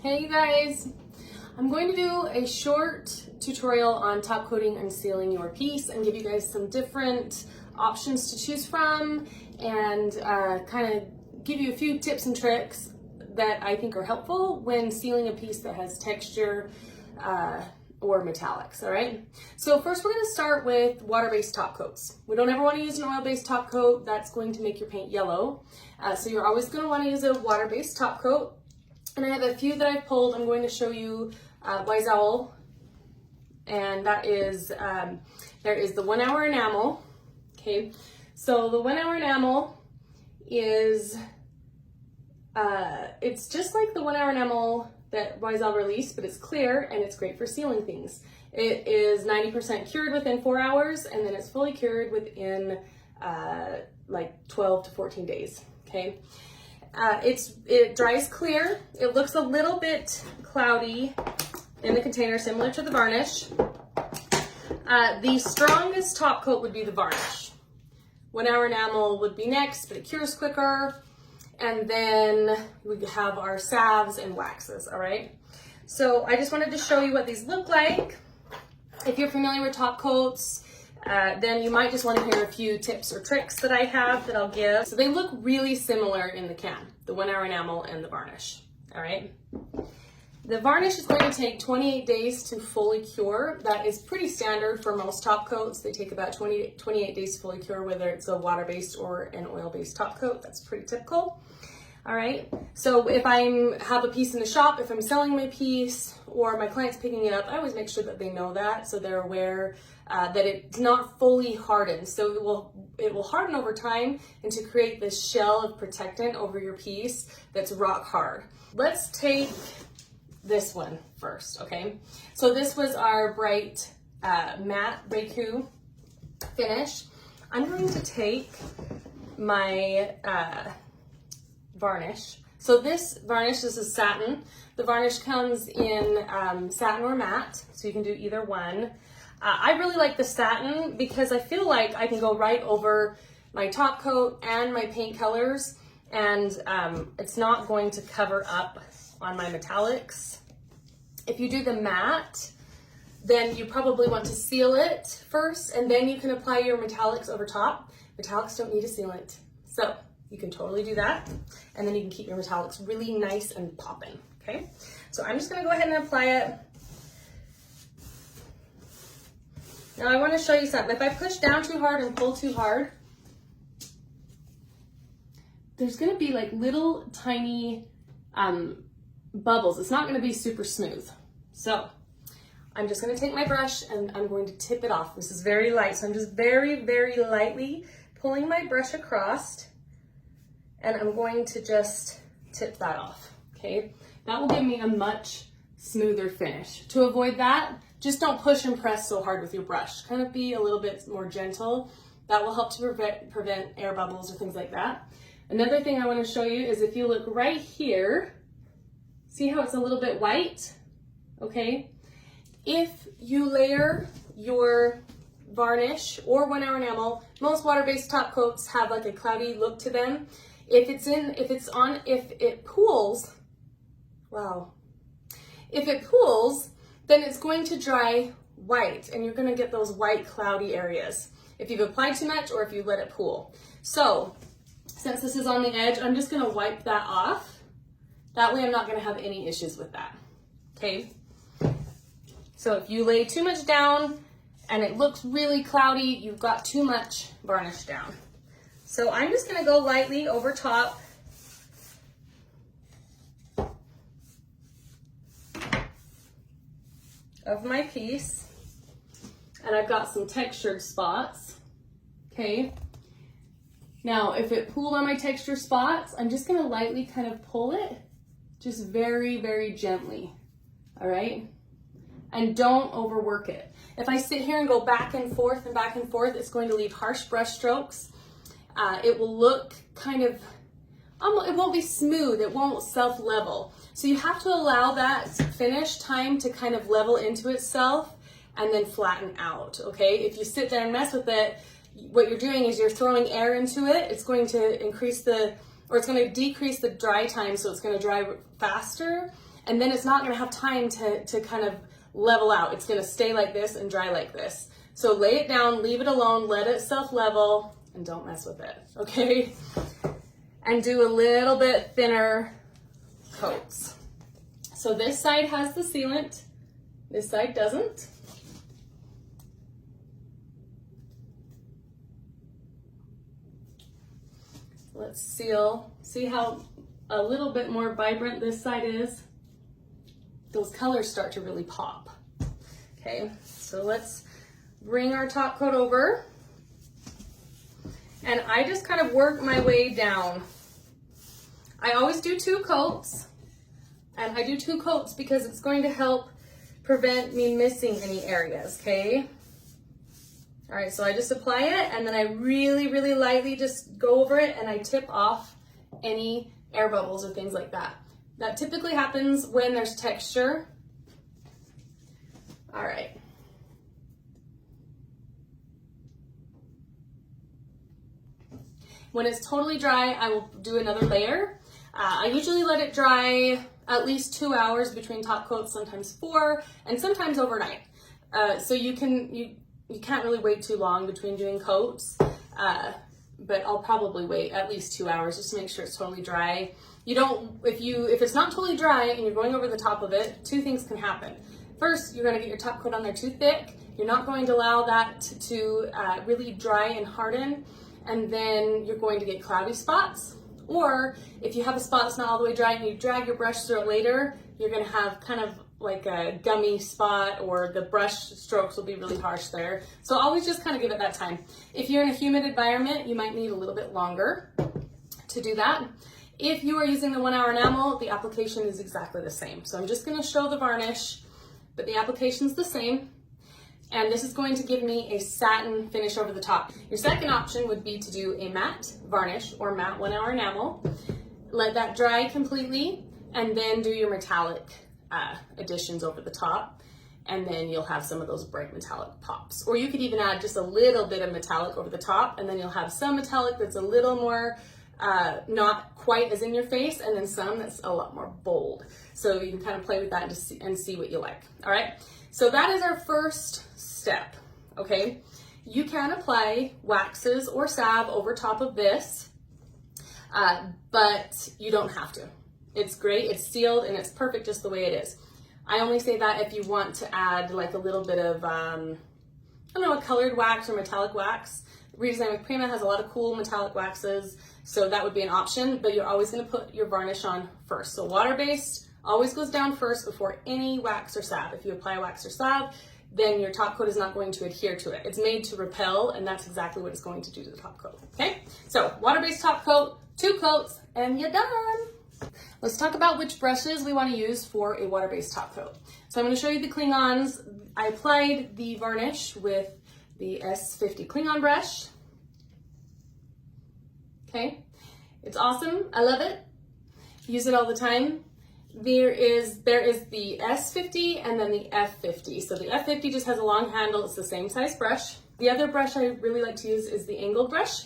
Hey you guys, I'm going to do a short tutorial on top coating and sealing your piece and give you guys some different options to choose from and kind of give you a few tips and tricks that I think are helpful when sealing a piece that has texture or metallics, all right? So first we're gonna start with water-based top coats. We don't ever wanna use an oil-based top coat. That's going to make your paint yellow. So you're always gonna wanna use a water-based top coat. And I have a few that I've pulled. I'm going to show you Wise Owl, and that is, there is the 1 hour enamel, okay? So the 1 hour enamel is, it's just like the 1 hour enamel that Wise Owl released, but it's clear and it's great for sealing things. It is 90% cured within 4 hours, and then it's fully cured within like 12 to 14 days, okay? It dries clear. It looks a little bit cloudy in the container, similar to the varnish. The strongest top coat would be the varnish. 1 hour enamel would be next, but it cures quicker. And then we have our salves and waxes, all right? So I just wanted to show you what these look like. If you're familiar with top coats, then you might just want to hear a few tips or tricks that I have that I'll give. So they look really similar in the can, the 1 hour enamel and the varnish, all right? The varnish is going to take 28 days to fully cure. That is pretty standard for most top coats. They take about 28 days to fully cure, whether it's a water-based or an oil-based top coat. That's pretty typical. All right, so if I have a piece in the shop, if I'm selling my piece or my client's picking it up, I always make sure that they know that, so they're aware that it's not fully hardened. So it will harden over time and to create this shell of protectant over your piece that's rock hard. Let's take this one first, okay? So this was our bright matte Reku finish. I'm going to take my varnish. So this varnish, this is satin. The varnish comes in satin or matte, so you can do either one. I really like the satin because I feel like I can go right over my top coat and my paint colors, and it's not going to cover up on my metallics. If you do the matte, then you probably want to seal it first, and then you can apply your metallics over top. Metallics don't need a sealant, so you can totally do that, and then you can keep your metallics really nice and popping, okay? So I'm just gonna go ahead and apply it. Now I wanna show you something. If I push down too hard and pull too hard, there's gonna be like little tiny bubbles. It's not gonna be super smooth. So I'm just gonna take my brush and I'm going to tip it off. This is very light, so I'm just very, very lightly pulling my brush across, and I'm going to just tip that off, okay? That will give me a much smoother finish. To avoid that, just don't push and press so hard with your brush. Kind of be a little bit more gentle. That will help to prevent air bubbles or things like that. Another thing I want to show you is if you look right here, see how it's a little bit white, okay? If you layer your varnish or 1 hour enamel, most water-based top coats have like a cloudy look to them. If it pools, wow. If it pools, then it's going to dry white and you're gonna get those white cloudy areas if you've applied too much or if you let it pool. So since this is on the edge, I'm just gonna wipe that off. That way I'm not gonna have any issues with that, okay? So if you lay too much down and it looks really cloudy, you've got too much varnish down. So I'm just gonna go lightly over top. Of my piece, and I've got some textured spots, okay? Now, if it pooled on my textured spots, I'm just gonna lightly kind of pull it, just very, very gently, all right? And don't overwork it. If I sit here and go back and forth, it's going to leave harsh brush strokes. It will look kind of, it won't be smooth, it won't self-level. So you have to allow that finish time to kind of level into itself and then flatten out, okay? If you sit there and mess with it, what you're doing is you're throwing air into it. It's going to decrease the dry time, so it's gonna dry faster, and then it's not gonna have time to kind of level out. It's gonna stay like this and dry like this. So lay it down, leave it alone, let it self-level, and don't mess with it, okay? And do a little bit thinner coats. So this side has the sealant, this side doesn't. Let's seal. See how a little bit more vibrant this side is? Those colors start to really pop. Okay, so let's bring our top coat over. And I just kind of work my way down. I always do 2 coats. And I do 2 coats because it's going to help prevent me missing any areas, okay? All right, so I just apply it and then I really, really lightly just go over it and I tip off any air bubbles or things like that. That typically happens when there's texture. All right. When it's totally dry, I will do another layer. I usually let it dry at least 2 hours between top coats, sometimes 4, and sometimes overnight. So you can't really wait too long between doing coats, but I'll probably wait at least 2 hours just to make sure it's totally dry. If it's not totally dry and you're going over the top of it, 2 things can happen. First, you're gonna get your top coat on there too thick. You're not going to allow that to really dry and harden, and then you're going to get cloudy spots. Or if you have a spot that's not all the way dry and you drag your brush through it later, you're gonna have kind of like a gummy spot, or the brush strokes will be really harsh there. So always just kind of give it that time. If you're in a humid environment, you might need a little bit longer to do that. If you are using the 1 hour enamel, the application is exactly the same. So I'm just gonna show the varnish, but the application's the same. And this is going to give me a satin finish over the top. Your second option would be to do a matte varnish or matte 1 hour enamel. Let that dry completely and then do your metallic additions over the top, and then you'll have some of those bright metallic pops. Or you could even add just a little bit of metallic over the top, and then you'll have some metallic that's a little more not quite as in your face, and then some that's a lot more bold. So you can kind of play with that and see what you like. All right, so that is our first step. Okay, you can apply waxes or salve over top of this, but you don't have to. It's great, it's sealed, and it's perfect just the way it is. I only say that if you want to add like a little bit of, I don't know, a colored wax or metallic wax. Redesign with Prima has a lot of cool metallic waxes, so that would be an option, but you're always gonna put your varnish on first. So water-based always goes down first before any wax or salve. If you apply wax or salve, then your top coat is not going to adhere to it. It's made to repel, and that's exactly what it's going to do to the top coat, okay? So water-based top coat, 2 coats, and you're done. Let's talk about which brushes we want to use for a water-based top coat. So I'm going to show you the Klingons. I applied the varnish with the S50 Klingon brush. Okay, it's awesome. I love it. Use it all the time. There is the S50 and then the F50. So the F50 just has a long handle. It's the same size brush. The other brush I really like to use is the angled brush.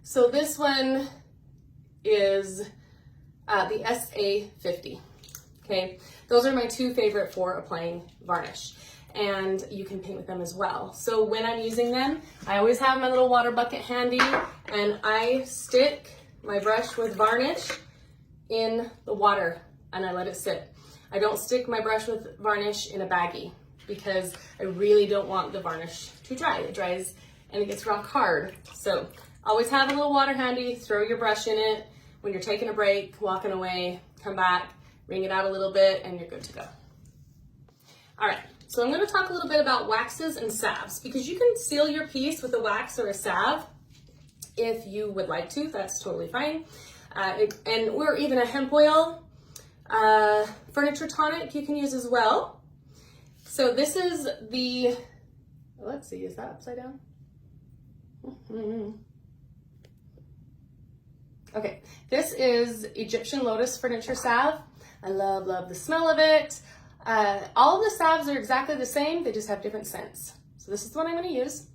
So this one is the SA50. Okay, those are my 2 favorite for applying varnish, and you can paint with them as well. So when I'm using them, I always have my little water bucket handy, and I stick my brush with varnish in the water and I let it sit. I don't stick my brush with varnish in a baggie because I really don't want the varnish to dry. It dries and it gets rock hard. So always have a little water handy, throw your brush in it when you're taking a break, walking away, come back, wring it out a little bit, and you're good to go. All right, so I'm gonna talk a little bit about waxes and salves, because you can seal your piece with a wax or a salve if you would like to, that's totally fine. Or even a hemp oil furniture tonic you can use as well. So this is the, let's see, is that upside down? Okay, this is Egyptian lotus furniture salve. I love the smell of it. All of the salves are exactly the same, they just have different scents. So this is the one I'm gonna use.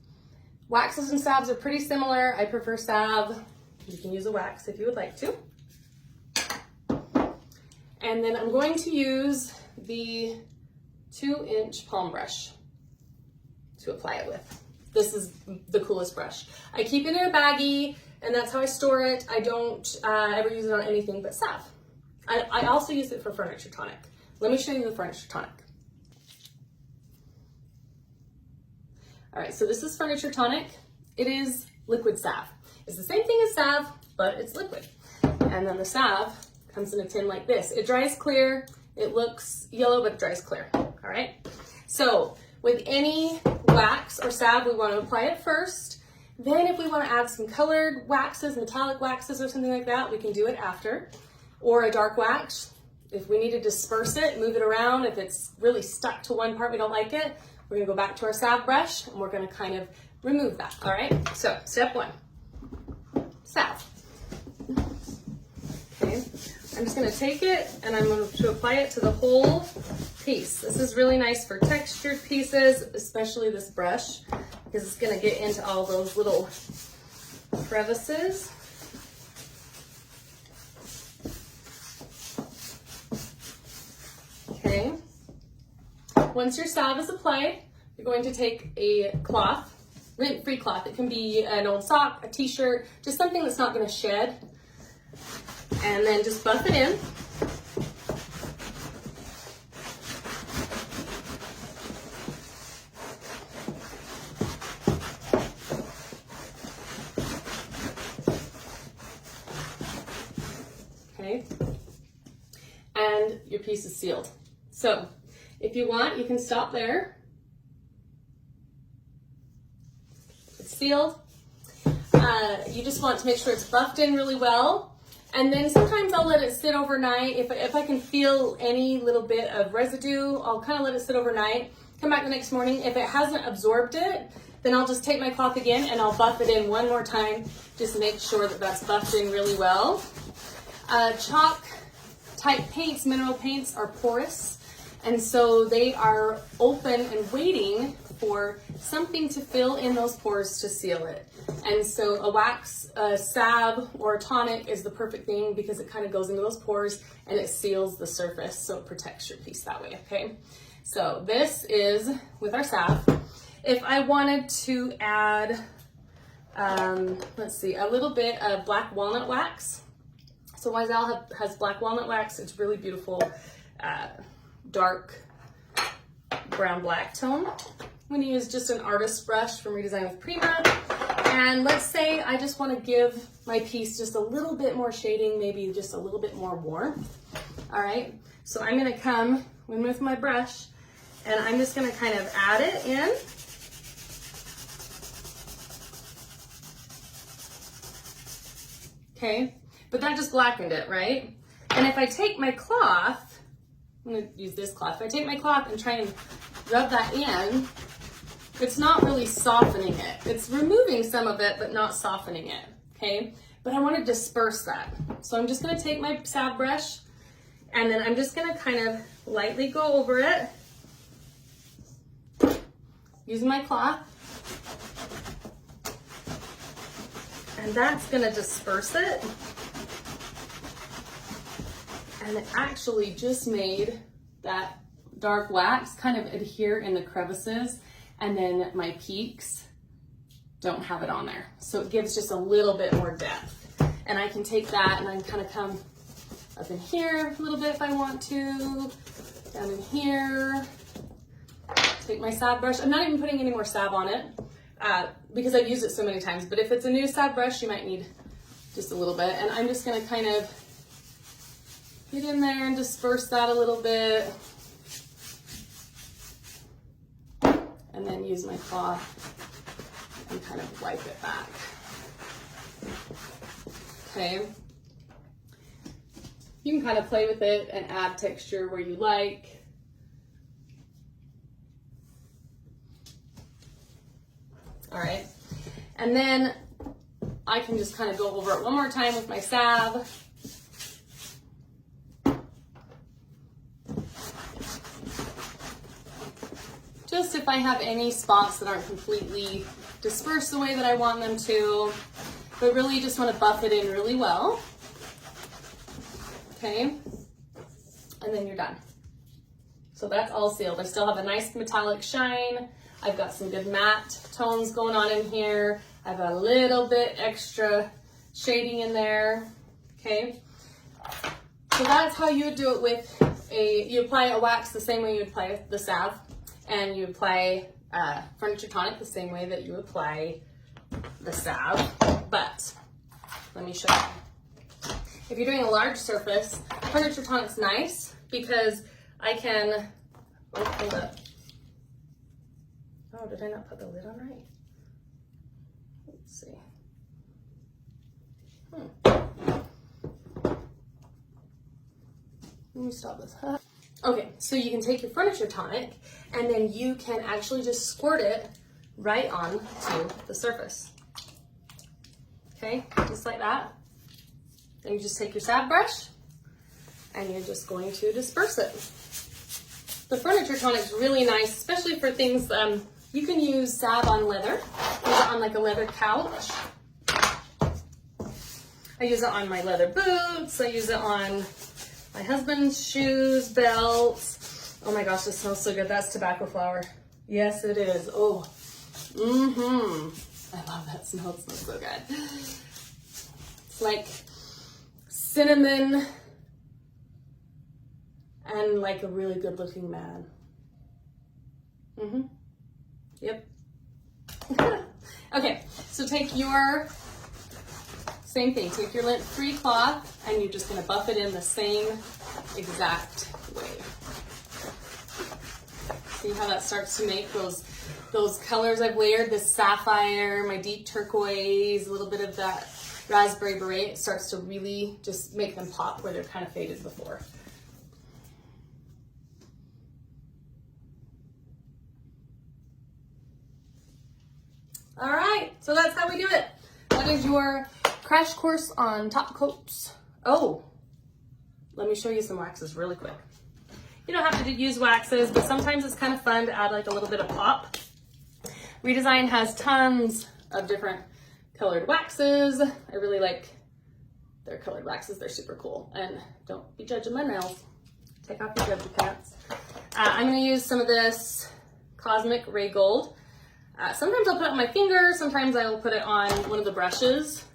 Waxes and salves are pretty similar. I prefer salve. You can use a wax if you would like to. And then I'm going to use the 2-inch palm brush to apply it with. This is the coolest brush. I keep it in a baggie, and that's how I store it. I don't ever use it on anything but salve. I also use it for furniture tonic. Let me show you the furniture tonic. All right, so this is furniture tonic. It is liquid salve. It's the same thing as salve, but it's liquid. And then the salve comes in a tin like this. It dries clear. It looks yellow, but it dries clear. All right. So with any wax or salve, we want to apply it first. Then if we want to add some colored waxes, metallic waxes or something like that, we can do it after. Or a dark wax. If we need to disperse it, move it around. If it's really stuck to one part, we don't like it, we're gonna go back to our salve brush and we're gonna kind of remove that, all right? So step 1, salve. Okay, I'm just gonna take it and I'm going to apply it to the whole piece. This is really nice for textured pieces, especially this brush, because it's gonna get into all those little crevices. Okay. Once your salve is applied, you're going to take a cloth, lint-free cloth. It can be an old sock, a t-shirt, just something that's not going to shed. And then just buff it in. Okay. And your piece is sealed. So if you want, you can stop there. It's sealed. You just want to make sure it's buffed in really well. And then sometimes I'll let it sit overnight. If I can feel any little bit of residue, I'll kind of let it sit overnight. Come back the next morning. If it hasn't absorbed it, then I'll just take my cloth again and I'll buff it in one more time. Just make sure that that's buffed in really well. Chalk type paints, mineral paints, are porous. And so they are open and waiting for something to fill in those pores to seal it. And so a wax, a salve, or a tonic is the perfect thing because it kind of goes into those pores and it seals the surface, so it protects your piece that way, okay? So this is with our salve. If I wanted to add, let's see, a little bit of black walnut wax. So Wisal has black walnut wax. It's really beautiful, dark brown black tone. I'm going to use just an artist brush from Redesign with Prima. And let's say I just want to give my piece just a little bit more shading, maybe just a little bit more warmth. All right, so I'm going to come in with my brush and I'm just going to kind of add it in. Okay, but that just blackened it, right? And if I take my cloth, I'm going to use this cloth. If I take my cloth and try and rub that in, it's not really softening it. It's removing some of it, but not softening it, okay? But I want to disperse that. So I'm just going to take my salve brush, and then I'm just going to kind of lightly go over it, using my cloth. And that's going to disperse it. And it actually just made that dark wax kind of adhere in the crevices, and then my peaks don't have it on there. So it gives just a little bit more depth. And I can take that and I can kind of come up in here a little bit if I want to, down in here. Take my salve brush. I'm not even putting any more salve on it because I've used it so many times, but if it's a new salve brush, you might need just a little bit. And I'm just gonna kind of get in there and disperse that a little bit. And then use my cloth and kind of wipe it back. Okay. You can kind of play with it and add texture where you like. All right. And then I can just kind of go over it one more time with my salve. Just if I have any spots that aren't completely dispersed the way that I want them to, but really just want to buff it in really well. Okay. and then you're done. So that's all sealed. I still have a nice metallic shine. I've got some good matte tones going on in here. I have a little bit extra shading in there, okay? So that's how you would do it with you apply a wax the same way you would apply the salve, and you apply furniture tonic the same way that you apply the salve. But let me show you. If you're doing a large surface, furniture tonic's nice because I can, oh, hold up. Oh, did I not put the lid on right? Let's see. Let me stop this. Okay, so you can take your furniture tonic and then you can actually just squirt it right on to the surface. Okay, just like that. Then you just take your salve brush and you're just going to disperse it. The furniture tonic is really nice, especially for things, you can use salve on leather. Use it on like a leather couch. I use it on my leather boots. I use it on my husband's shoes, belts. Oh my gosh, this smells so good. That's tobacco flower. Yes, it is. Oh, I love that smell. It smells so good. It's like cinnamon and like a really good looking man. Yep. Okay, so take your, same thing, take your lint-free cloth and you're just gonna buff it in the same exact way. See how that starts to make those colors I've layered, this sapphire, my deep turquoise, a little bit of that raspberry beret. It starts to really just make them pop where they're kind of faded before. All right, so that's how we do it. That is your crash course on top coats. Oh, let me show you some waxes really quick. You don't have to use waxes, but sometimes it's kind of fun to add like a little bit of pop. Redesign has tons of different colored waxes. I really like their colored waxes. They're super cool. And don't be judging my nails. Take off your judgy pants. I'm gonna use some of this Cosmic Ray Gold. Sometimes I'll put it on my finger, sometimes I'll put it on one of the brushes.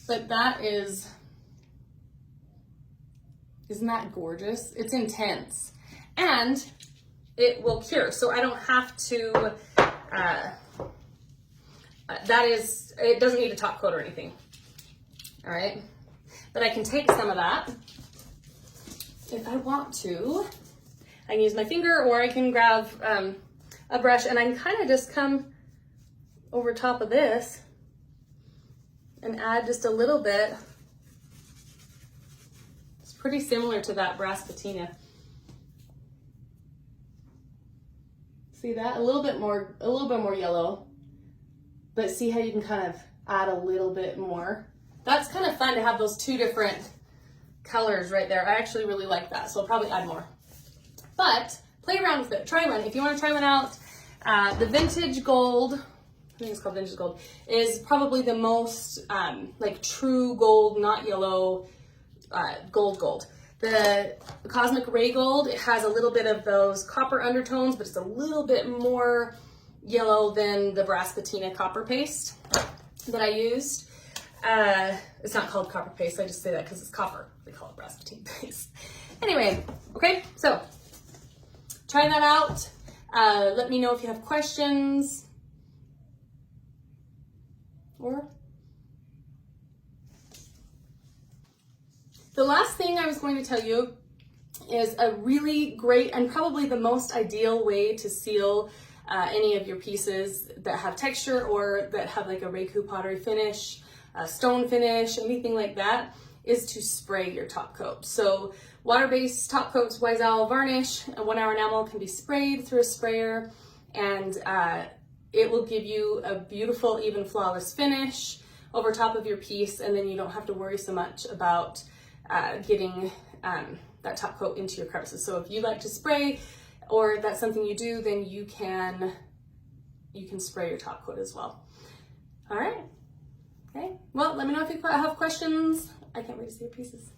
But that is, isn't that gorgeous? It's intense. And it will cure, so I don't have to, it doesn't need a top coat or anything. All right, but I can take some of that if I want to. I can use my finger or I can grab a brush and I can kind of just come over top of this and add just a little bit. It's pretty similar to that brass patina. See that? A little bit more yellow, but see how you can kind of add a little bit more. That's kind of fun to have those two different colors right there. I actually really like that, so I'll probably add more. But play around with it. Try one. If you want to try one out, the vintage gold, I think it's called vintage gold, is probably the most like true gold, not yellow, gold. The Cosmic Ray Gold, it has a little bit of those copper undertones, but it's a little bit more yellow than the brass patina copper paste that I used. It's not called copper paste, I just say that because it's copper. They call it brass patina paste. Anyway, okay, so try that out. Let me know if you have questions. Or the last thing I was going to tell you is a really great and probably the most ideal way to seal any of your pieces that have texture or that have like a Reiku pottery finish, a stone finish, anything like that, is to spray your top coat. So water-based top coats, Wise Owl varnish, and 1 hour enamel can be sprayed through a sprayer, and it will give you a beautiful, even flawless finish over top of your piece, and then you don't have to worry so much about getting that top coat into your crevices. So if you like to spray, or that's something you do, then you can spray your top coat as well. All right. Okay. Well, let me know if you have questions. I can't wait to see your pieces.